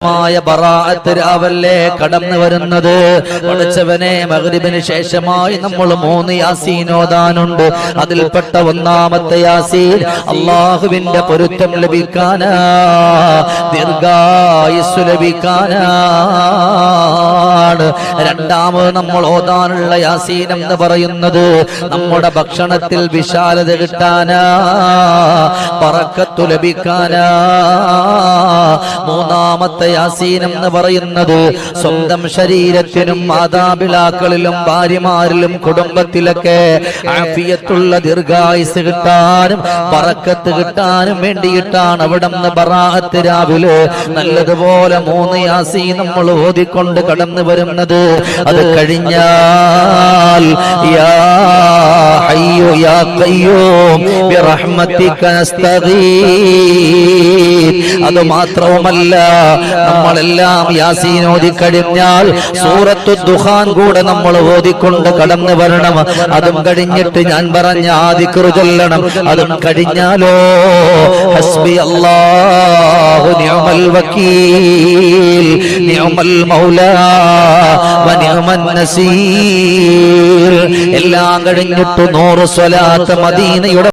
ബറാഅത്ത് രാവല്ലേ കടന്നു വരുന്നത്. പഠിച്ചവനെ മഗ്രിബിന് ശേഷമായി നമ്മൾ 3 യാസീൻ ഓതാനുണ്ട്. അതിൽപ്പെട്ട ഒന്നാമത്തെ യാസീൻ അല്ലാഹുവിന്റെ പൊരുത്തം ലഭിക്കാനാ, ദീർഘായുസ്സ് ലഭിക്കാനാണ്. രണ്ടാമത് നമ്മൾ ഓതാനുള്ള യാസീൻ എന്ന് പറയുന്നത് നമ്മുടെ ഭക്ഷണത്തിൽ വിശാലത കിട്ടാനാ, ബറക്കത്ത് ലഭിക്കാനാ. മൂന്നാമത്തെ യാസീൻ എന്ന് പറയുന്നത് സ്വന്തം ശരീരത്തിനും മാതാപിതാക്കളിലും ഭാര്യമാരിലും കുടുംബത്തിലൊക്കെ ആഫിയത്തുള്ള ദീർഘായുസ് കിട്ടാനും ബറക്കത്ത് കിട്ടാനും വേണ്ടിയിട്ടാണ് അവിടെ നിന്ന് ബറാഅത്ത് രാവിലെ നല്ലതുപോലെ 3 യാസീൻ നമ്മൾ ഓതിക്കൊണ്ട് കടന്നു വരുന്നത്. അത് കഴിഞ്ഞാൽ യാ ഹയ്യു യാ ഖയ്യൂം ബിറഹ്മതിക നസ്തഗീസ്. അത് മാത്രവുമല്ല, നമ്മളെല്ലാം യാസീൻ ഓതിക്കഴിഞ്ഞാൽ സൂറത്തു ദുഖാൻ കൂടെ നമ്മൾ ഓതിക്കൊണ്ട് കടന്നു വരണം. അതും കഴിഞ്ഞിട്ട് ഞാൻ പറഞ്ഞ ആ ദിക്റ് ചൊല്ലണം. അതും കഴിഞ്ഞാലോ ഹസ്ബി അല്ലാഹു നിഅമൽ വകീൽ നിഅമൽ മൗലാ വ നിഅമൻ നസീർ. എല്ലാം കഴിഞ്ഞിട്ട് 100 സ്വലാത്ത് മദീനയുടെ